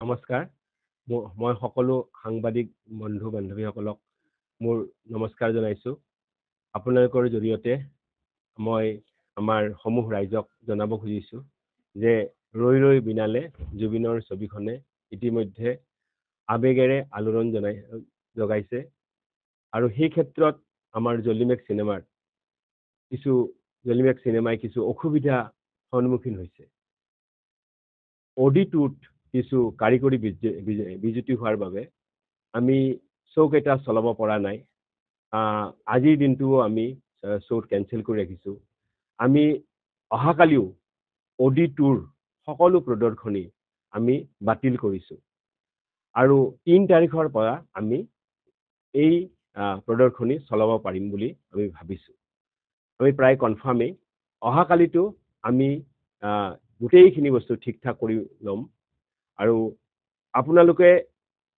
নমস্কাৰ মই সকলো সাংবাদিক বন্ধু বান্ধৱীসকলক মোৰ নমস্কাৰ জনাইছোঁ আপোনালোকৰ জৰিয়তে মই আমাৰ সমূহ ৰাইজক জনাব খুজিছোঁ যে ৰৈ ৰৈ বিনালে জুবিনৰ ছবিখনে ইতিমধ্যে আবেগেৰে আলোড়ন জগাইছে আৰু সেই ক্ষেত্ৰত আমাৰ জলিমেক চিনেমাই কিছু অসুবিধা সন্মুখীন হৈছে অডিটোত কিছু কাৰিকৰী বিজুতি হোৱাৰ বাবে আমি শ্ব'কেইটা চলাব পৰা নাই আজিৰ দিনটোও আমি শ্ব'ত কেঞ্চেল কৰি ৰাখিছোঁ আমি অহাকালিও অডিটোৰ সকলো প্ৰদৰ্শনী আমি বাতিল কৰিছোঁ আৰু ৩ তাৰিখৰ পৰা আমি এই প্ৰদৰ্শনী চলাব পাৰিম বুলি আমি ভাবিছোঁ আমি প্ৰায় কনফাৰ্মেই অহাকালিতো আমি গোটেইখিনি বস্তু ঠিক ঠাক কৰি ল'ম আৰু আপোনালোকে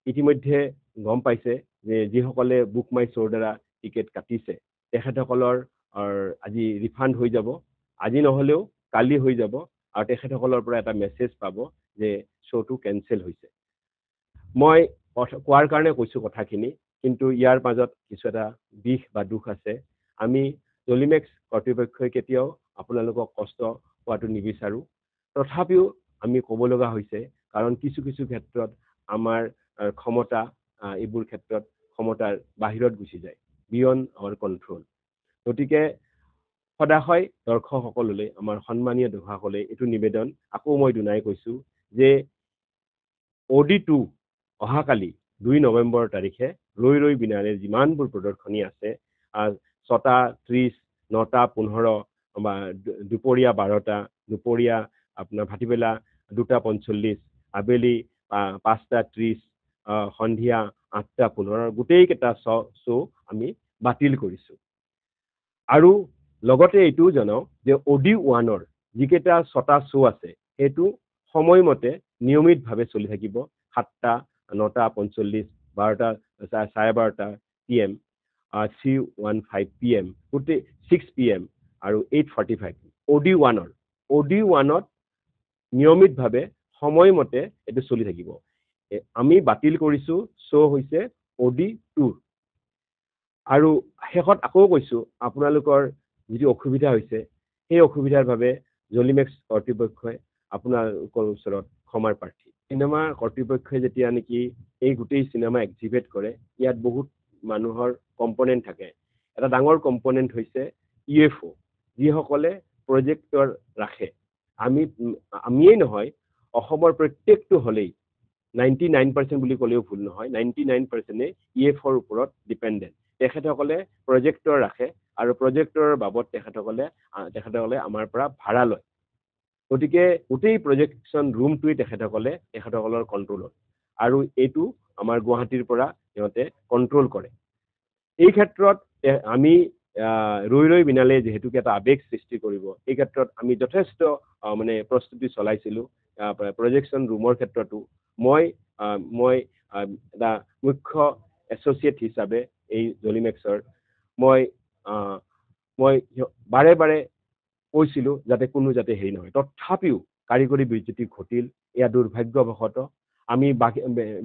ইতিমধ্যে গম পাইছে যে যিসকলে বুক মাই শ্ব'ৰ দ্বাৰা টিকেট কাটিছে তেখেতসকলৰ আজি ৰিফাণ্ড হৈ যাব আজি নহ'লেও কালি হৈ যাব আৰু তেখেতসকলৰ পৰা এটা মেছেজ পাব যে শ্ব'টো কেঞ্চেল হৈছে মই কোৱাৰ কাৰণে কৈছোঁ কথাখিনি কিন্তু ইয়াৰ মাজত কিছু এটা বিষ বা দুখ আছে আমি জলিমেক্স কৰ্তৃপক্ষই কেতিয়াও আপোনালোকক কষ্ট পোৱাটো নিবিচাৰোঁ তথাপিও আমি ক'ব লগা হৈছে কাৰণ কিছু ক্ষেত্ৰত আমাৰ ক্ষমতা এইবোৰ ক্ষেত্ৰত ক্ষমতাৰ বাহিৰত গুচি যায় বিয়ণ্ড আৱাৰ কণ্ট্ৰল গতিকে সদায় দৰ্শকসকললৈ আমাৰ সন্মানীয় দৰ্শকসকলে এইটো নিবেদন আকৌ মই দুনাই কৈছোঁ যে অডিটো অহাকালি 2 নৱেম্বৰ তাৰিখে ৰৈ ৰৈ বিনালে যিমানবোৰ প্ৰদৰ্শনী আছে 6:30 9:15 বা দুপৰীয়া 12টা দুপৰীয়া আপোনাৰ ভাটিবেলা 2:45 আবেলি 5:30 সন্ধিয়া 8:15 গোটেইকেইটা শ্ব' আমি বাতিল কৰিছোঁ আৰু লগতে এইটোও জনাওঁ যে OD1ৰ যিকেইটা 6টা শ্ব' আছে সেইটো সময়মতে নিয়মিতভাৱে চলি থাকিব 7টা 9:45 12টা 12:30 PM 3:15 PM গোটেই 6 PM আৰু 8:45 OD1ত নিয়মিতভাৱে সময়মতে এইটো চলি থাকিব আমি বাতিল কৰিছোঁ শ্ব' হৈছে OD2 আৰু শেষত আকৌ কৈছোঁ আপোনালোকৰ যিটো অসুবিধা হৈছে সেই অসুবিধাৰ বাবে জলিমেক্স কৰ্তৃপক্ষই আপোনালোকৰ ওচৰত ক্ষমাৰ প্ৰাৰ্থী চিনেমা কৰ্তৃপক্ষই যেতিয়া নেকি এই গোটেই চিনেমা এক্সিবিট কৰে ইয়াত বহুত মানুহৰ কম্পনেণ্ট থাকে এটা ডাঙৰ কম্পনেণ্ট হৈছে UFO যিসকলে প্ৰজেক্টৰ ৰাখে আমিয়েই নহয় অসমৰ প্ৰত্যেকটো হলেই 99% বুলি ক'লেও ভুল নহয় 99%ই UFOৰ ওপৰত ডিপেণ্ডেণ্ট তেখেতসকলে প্ৰজেক্টৰ ৰাখে আৰু প্ৰজেক্টৰৰ বাবদ তেখেতসকলে আমাৰ পৰা ভাড়া লয় গতিকে গোটেই প্ৰজেকশ্যন ৰুমটোই তেখেতসকলৰ কণ্ট্ৰলত আৰু এইটো আমাৰ গুৱাহাটীৰ পৰা সিহঁতে কণ্ট্ৰল কৰে এই ক্ষেত্ৰত আমি ৰৈ ৰৈ বিনালে যেহেতুকে এটা আৱেগ সৃষ্টি কৰিব এই ক্ষেত্ৰত আমি যথেষ্ট মানে প্ৰস্তুতি চলাইছিলোঁ প্ৰজেকশ্যন ৰুমৰ ক্ষেত্ৰতো মই এটা মুখ্য এছ'চিয়েট হিচাপে এই জলিমেক্সৰ মই বাৰে কৈছিলোঁ যাতে কোনো হেৰি নহয় তথাপিও কাৰিকৰী বিজুতি ঘটিল এয়া দুৰ্ভাগ্যবশতঃ আমি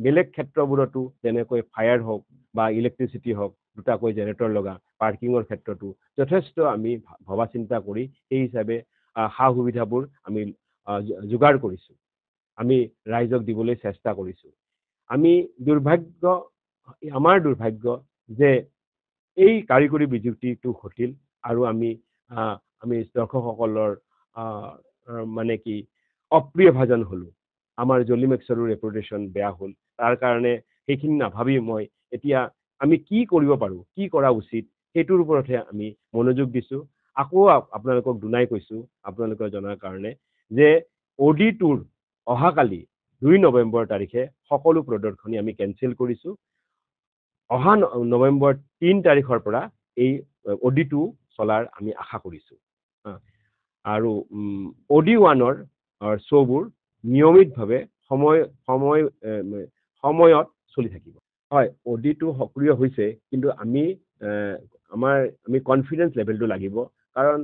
বেলেগ ক্ষেত্ৰবোৰতো যেনেকৈ ফায়াৰ হওক বা ইলেক্ট্ৰিচিটি হওক দুটাকৈ জেনেৰেটৰ লগা পাৰ্কিঙৰ ক্ষেত্ৰতো যথেষ্ট আমি ভবা চিন্তা কৰি সেই হিচাপে সা সুবিধাবোৰ আমি যোগাৰ কৰিছোঁ আমি ৰাইজক দিবলৈ চেষ্টা কৰিছোঁ আমাৰ দুৰ্ভাগ্য যে এই কাৰিকৰী বিজুতিটো ঘটিল আৰু আমি দৰ্শকসকলৰ মানে কি অপ্ৰিয়ভাজন হ'লোঁ আমাৰ জলিমেক্সৰো ৰেপুটেশ্যন বেয়া হ'ল তাৰ কাৰণে সেইখিনি নাভাবি মই এতিয়া আমি কি কৰিব পাৰোঁ কি কৰা উচিত সেইটোৰ ওপৰতহে আমি মনোযোগ দিছোঁ আকৌ আপোনালোকক দুনাই কৈছোঁ আপোনালোকে জনাৰ কাৰণে যে OD2ৰ অহাকালি 2 নৱেম্বৰ তাৰিখে সকলো প্ৰদৰ্শনী আমি কেঞ্চেল কৰিছোঁ অহা নৱেম্বৰ 3 তাৰিখৰ পৰা এই OD2 চলাৰ আমি আশা কৰিছোঁ আৰু OD1ৰ শ্ব'বোৰ নিয়মিতভাৱে সময়ত চলি থাকিব হয় OD2 সক্ৰিয় হৈছে কিন্তু আমি কনফিডেন্স লেভেলটো লাগিব কাৰণ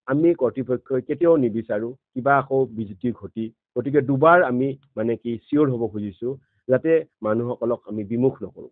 আমি কৰ্তৃপক্ষই কেতিয়াও নিবিচাৰোঁ কিবা আকৌ বিজুতি ঘটি গতিকে দুবাৰ আমি মানে কি চিয়ৰ হ'ব খুজিছোঁ যাতে মানুহসকলক আমি বিমুখ নকৰোঁ